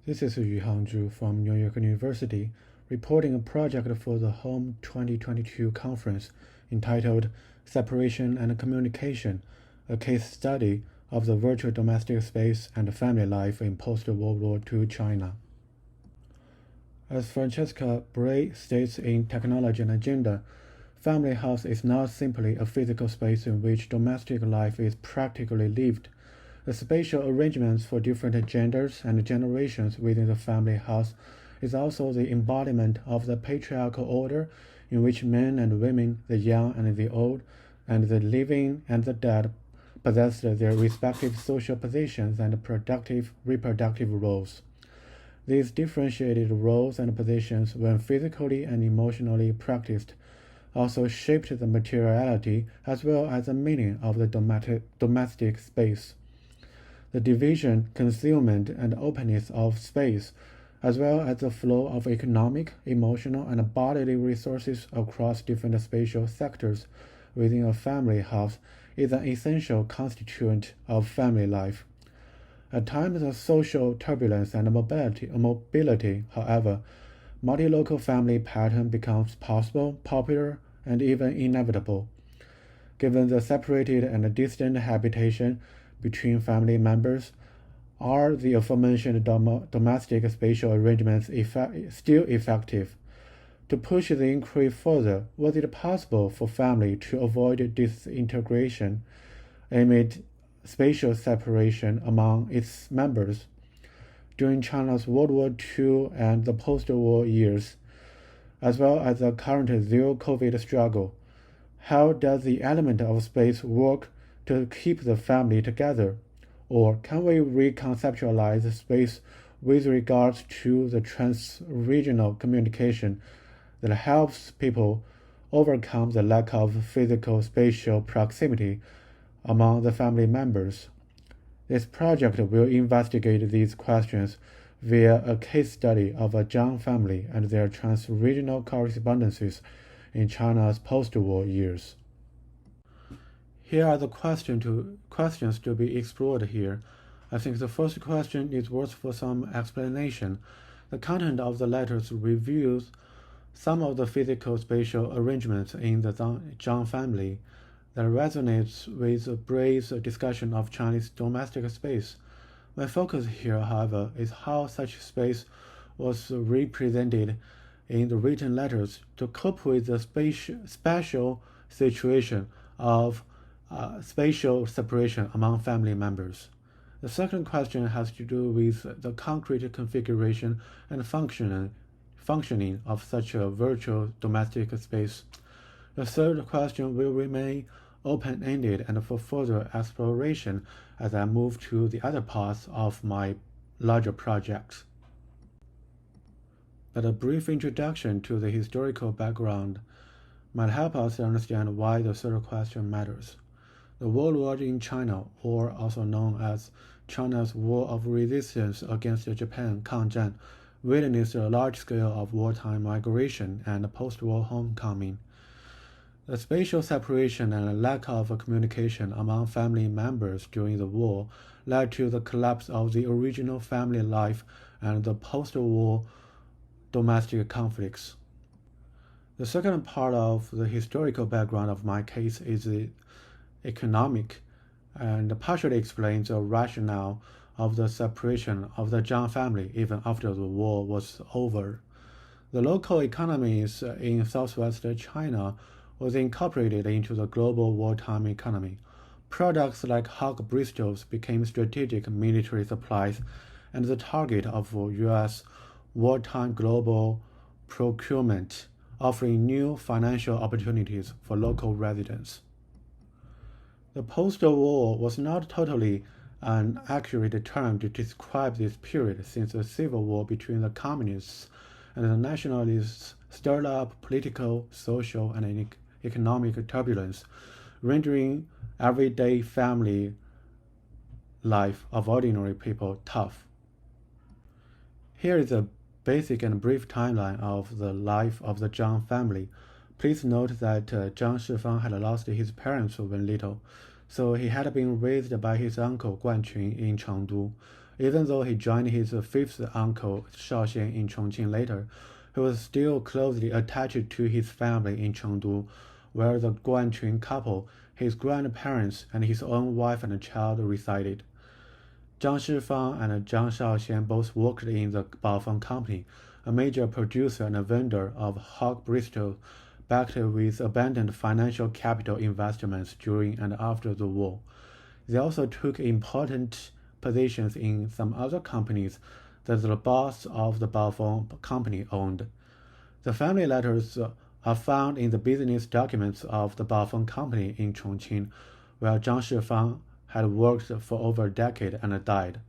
This is Yuhang from New York University, reporting a project for the Home 2022 conference entitled Separation and Communication, a case study of the virtual domestic space and family life in post-World War II China. As Francesca Bray states in Technology and Agenda, family house is not simply a physical space in which domestic life is practically lived. The spatial arrangements for different genders and generations within the family house is also the embodiment of the patriarchal order in which men and women, the young and the old, and the living and the dead possessed their respective social positions and reproductive roles. These differentiated roles and positions, when physically and emotionally practiced, also shaped the materiality as well as the meaning of the domestic space. The division, concealment, and openness of space, as well as the flow of economic, emotional, and bodily resources across different spatial sectors within a family house, is an essential constituent of family life. At times of social turbulence and mobility, however, multi-local family pattern becomes possible, popular, and even inevitable. Given the separated and distant habitation between family members, are the aforementioned domestic spatial arrangements still effective? To push the inquiry further, was it possible for family to avoid disintegration amid spatial separation among its members? During China's World War II and the post-war years, as well as the current zero-COVID struggle, how does the element of space work to keep the family together? Or can we reconceptualize space with regards to the trans-regional communication that helps people overcome the lack of physical spatial proximity among the family members? This project will investigate these questions via a case study of a Zhang family and their trans-regional correspondences in China's post-war years. Here are the questions to be explored here. I think the first question is worth for some explanation. The content of the letters reveals some of the physical spatial arrangements in the Zhang family that resonates with Bray's discussion of Chinese domestic space. My focus here, however, is how such space was represented in the written letters to cope with the spatial situation of spatial separation among family members. The second question has to do with the concrete configuration and functioning of such a virtual domestic space. The third question will remain open-ended and for further exploration as I move to the other parts of my larger projects. But a brief introduction to the historical background might help us understand why the third question matters. The World War in China, or also known as China's War of Resistance against Japan, 抗战, witnessed a large scale of wartime migration and post-war homecoming. The spatial separation and lack of communication among family members during the war led to the collapse of the original family life and the post-war domestic conflicts. The second part of the historical background of my case is the economic and partially explains the rationale of the separation of the Zhang family even after the war was over. The local economies in southwest China was incorporated into the global wartime economy. Products like Hawk Bristows became strategic military supplies and the target of U.S. wartime global procurement, offering new financial opportunities for local residents. The post-war was not totally an accurate term to describe this period, since the civil war between the communists and the nationalists stirred up political, social, and economic turbulence, rendering everyday family life of ordinary people tough. Here is a basic and brief timeline of the life of the Zhang family. Please note that Zhang Shifang had lost his parents when little, so he had been raised by his uncle Guan Qun in Chengdu. Even though he joined his fifth uncle Shaoxian in Chongqing later, he was still closely attached to his family in Chengdu, where the Guanqun couple, his grandparents, and his own wife and child resided. Zhang Shifang and Zhang Shaoxian both worked in the Baofeng Company, a major producer and vendor of hog bristol, backed with abundant financial capital investments during and after the war. They also took important positions in some other companies that the boss of the Baofeng Company owned. The family letters are found in the business documents of the Baofeng Company in Chongqing, where Zhang Shifang had worked for over a decade and died.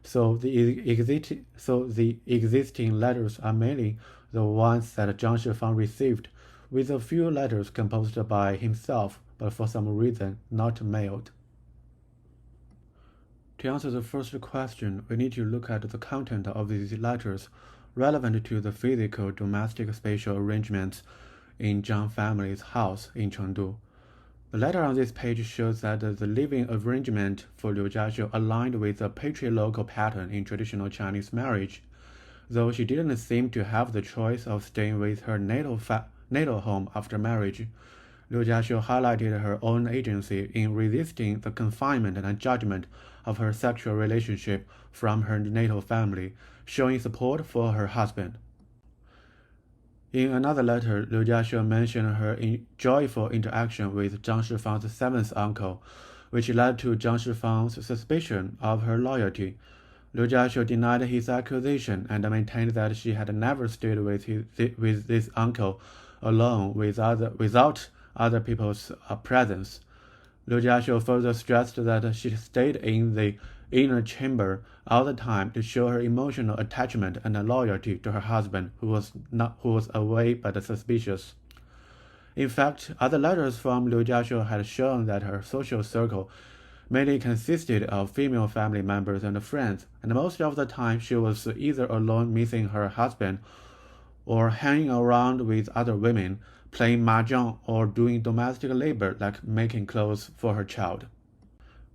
So the existing letters are mainly the ones that Zhang Shifang received, with a few letters composed by himself, but for some reason not mailed. To answer the first question, we need to look at the content of these letters relevant to the physical domestic spatial arrangements in Zhang family's house in Chengdu. The letter on this page shows that the living arrangement for Liu Jiaxiu aligned with the patriarchal pattern in traditional Chinese marriage. Though she didn't seem to have the choice of staying with her natal home after marriage, Liu Jiaxiu highlighted her own agency in resisting the confinement and judgment of her sexual relationship from her natal family, showing support for her husband. In another letter, Liu Jiaxiu mentioned her joyful interaction with Zhang Shifang's seventh uncle, which led to Zhang Shifang's suspicion of her loyalty. Liu Jiaxiu denied his accusation and maintained that she had never stayed with this uncle alone without other people's presence. Liu Jiaxiu further stressed that she stayed in the inner chamber all the time to show her emotional attachment and loyalty to her husband, who was away but suspicious. In fact, other letters from Liu Jiaxiu had shown that her social circle mainly consisted of female family members and friends, and most of the time she was either alone missing her husband or hanging around with other women, playing mahjong or doing domestic labor like making clothes for her child.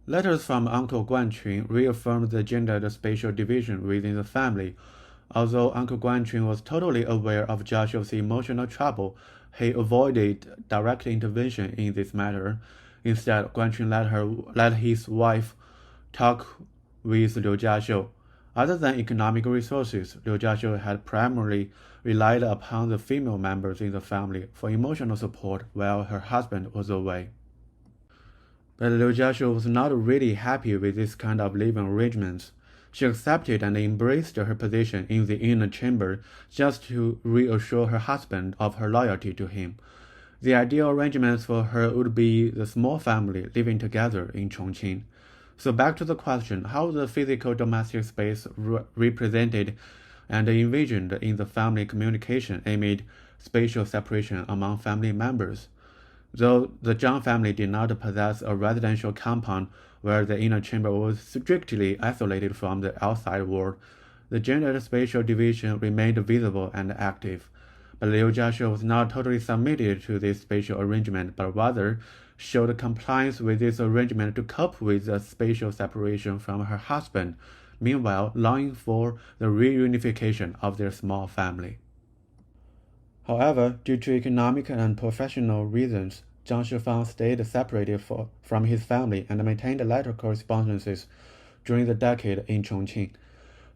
Letters from Uncle Guanqun reaffirmed the gendered spatial division within the family. Although Uncle Guanqun was totally aware of Jiaxiu's emotional trouble, he avoided direct intervention in this matter. Instead, Guanqun let his wife talk with Liu Jiaxiu. Other than economic resources, Liu Jiaxiu had primarily relied upon the female members in the family for emotional support while her husband was away. But Liu Jiaxiu was not really happy with this kind of living arrangements. She accepted and embraced her position in the inner chamber just to reassure her husband of her loyalty to him. The ideal arrangements for her would be the small family living together in Chongqing. So back to the question, how the physical domestic space represented and envisioned in the family communication amid spatial separation among family members. Though the Zhang family did not possess a residential compound where the inner chamber was strictly isolated from the outside world, the gendered spatial division remained visible and active. But Liu Jiaxiu was not totally submitted to this spatial arrangement, but rather showed compliance with this arrangement to cope with the spatial separation from her husband, meanwhile longing for the reunification of their small family. However, due to economic and professional reasons, Zhang Shifang stayed separated from his family and maintained letter correspondences during the decade in Chongqing.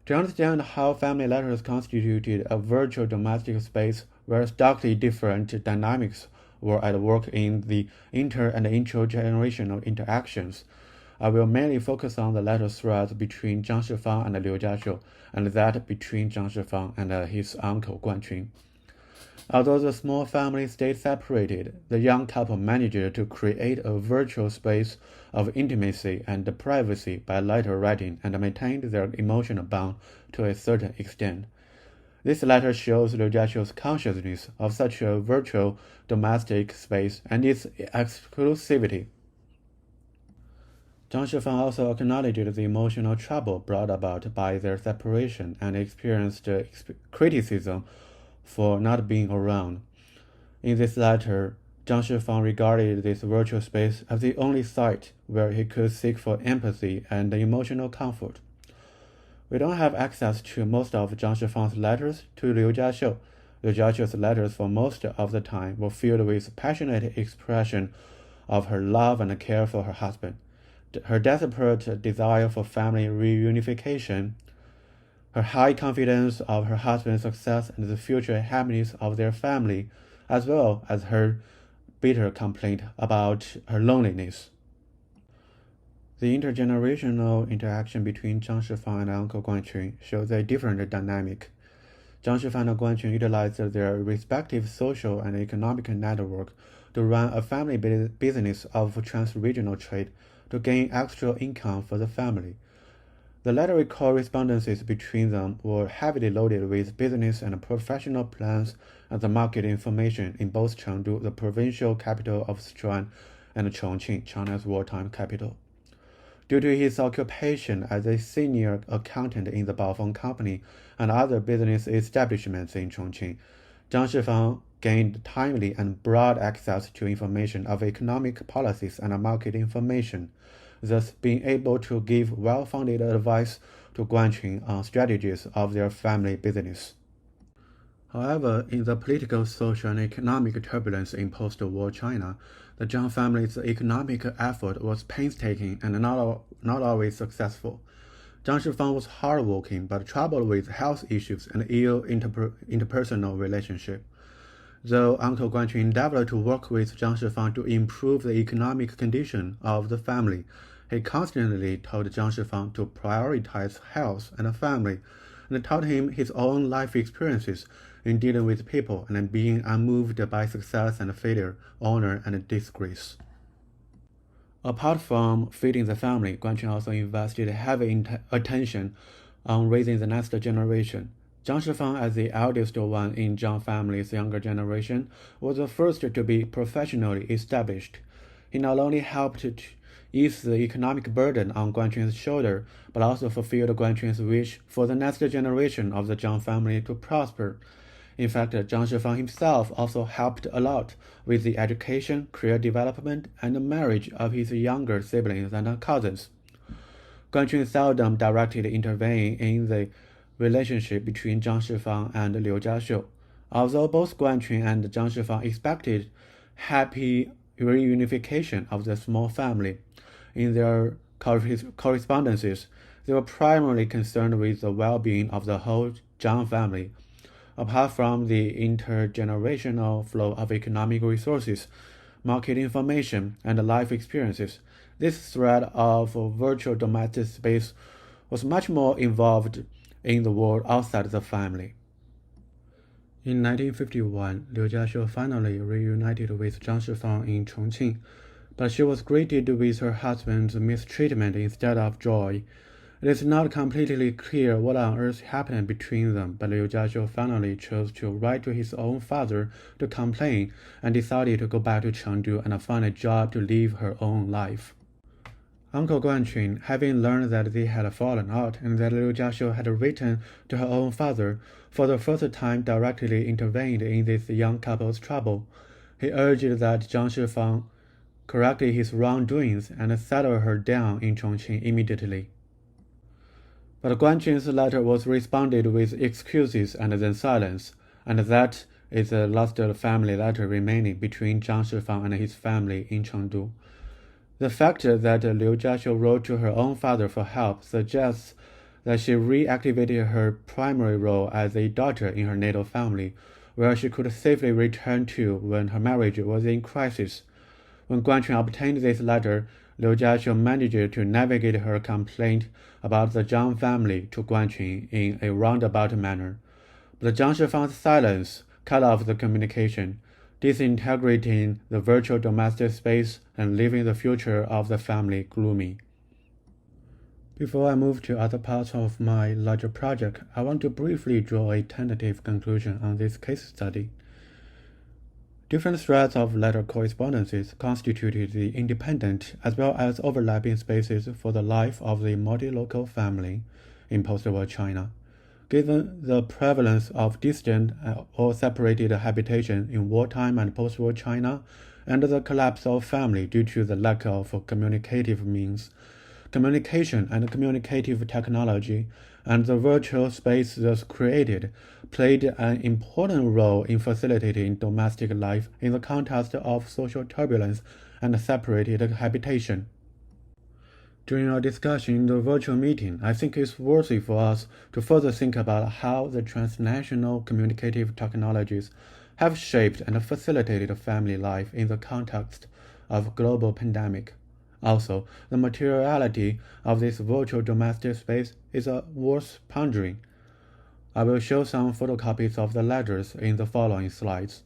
To understand how family letters constituted a virtual domestic space where starkly different dynamics were at work in the inter- and intergenerational interactions, I will mainly focus on the letter threads between Zhang Shifang and Liu Jiaxiu, and that between Zhang Shifang and his uncle Guanqun. Although the small family stayed separated, the young couple managed to create a virtual space of intimacy and privacy by letter writing and maintained their emotional bond to a certain extent. This letter shows Liu Jiaxiu's consciousness of such a virtual domestic space and its exclusivity. Zhang Shifang also acknowledged the emotional trouble brought about by their separation and experienced criticism for not being around. In this letter, Zhang Shifang regarded this virtual space as the only site where he could seek for empathy and emotional comfort. We don't have access to most of Zhang Shifang's letters to Liu Jiaxiu. Liu Jiaxiu's letters for most of the time were filled with passionate expression of her love and care for her husband, her desperate desire for family reunification, her high confidence of her husband's success and the future happiness of their family, as well as her bitter complaint about her loneliness. The intergenerational interaction between Zhang Shifang and Uncle Guanqun shows a different dynamic. Zhang Shifang and Guanqun utilized their respective social and economic network to run a family business of trans-regional trade to gain extra income for the family. The latter correspondences between them were heavily loaded with business and professional plans and the market information in both Chengdu, the provincial capital of Sichuan, and Chongqing, China's wartime capital. Due to his occupation as a senior accountant in the Baofeng Company and other business establishments in Chongqing, Zhang Shifang gained timely and broad access to information of economic policies and market information, thus being able to give well-founded advice to Guanqun on strategies of their family business. However, in the political, social, and economic turbulence in post-war China, the Zhang family's economic effort was painstaking and not always successful. Zhang Shifang was hardworking but troubled with health issues and ill interpersonal relationship. Though Uncle Guanqun endeavored to work with Zhang Shifang to improve the economic condition of the family, he constantly told Zhang Shifang to prioritize health and family, and taught him his own life experiences in dealing with people and being unmoved by success and failure, honor and disgrace. Apart from feeding the family, Guanqun also invested heavy attention on raising the next generation. Zhang Shifang, as the eldest one in Zhang family's younger generation, was the first to be professionally established. He not only helped to ease the economic burden on Guanqun's shoulder, but also fulfilled Guanqun's wish for the next generation of the Zhang family to prosper. In fact, Zhang Shifang himself also helped a lot with the education, career development, and the marriage of his younger siblings and cousins. Guanqun seldom directly intervened in the relationship between Zhang Shifang and Liu Jiaxiu. Although both Guanqun and Zhang Shifang expected happy reunification of the small family, in their correspondences, they were primarily concerned with the well-being of the whole Zhang family. Apart from the intergenerational flow of economic resources, market information, and life experiences, this thread of virtual domestic space was much more involved in the world outside the family. In 1951, Liu Jiaxiu finally reunited with Zhang Shifang in Chongqing, but she was greeted with her husband's mistreatment instead of joy. It is not completely clear what on earth happened between them, but Liu Jiaxiu finally chose to write to his own father to complain and decided to go back to Chengdu and find a job to live her own life. Uncle Guanqun, having learned that they had fallen out and that Liu Jiaxiu had written to her own father, for the first time directly intervened in this young couple's trouble. He urged that Zhang Shifang correct his wrongdoings and settle her down in Chongqing immediately. But Guanqun's letter was responded with excuses and then silence, and that is the last family letter remaining between Zhang Shifang and his family in Chengdu. The fact that Liu Jiaxiu wrote to her own father for help suggests that she reactivated her primary role as a daughter in her natal family, where she could safely return to when her marriage was in crisis. When Guanqun obtained this letter, Liu Jiaxiu managed to navigate her complaint about the Zhang family to Guanqun in a roundabout manner. But Zhang Shifang's silence cut off the communication, disintegrating the virtual domestic space and leaving the future of the family gloomy. Before I move to other parts of my larger project, I want to briefly draw a tentative conclusion on this case study. Different threads of letter correspondences constituted the independent as well as overlapping spaces for the life of the multi-local family in post-war China. Given the prevalence of distant or separated habitation in wartime and post-war China, and the collapse of family due to the lack of communicative means, communication and communicative technology and the virtual space thus created played an important role in facilitating domestic life in the context of social turbulence and separated habitation. During our discussion in the virtual meeting, I think it's worthy for us to further think about how the transnational communicative technologies have shaped and facilitated family life in the context of global pandemic. Also, the materiality of this virtual domestic space is worth pondering. I will show some photocopies of the letters in the following slides.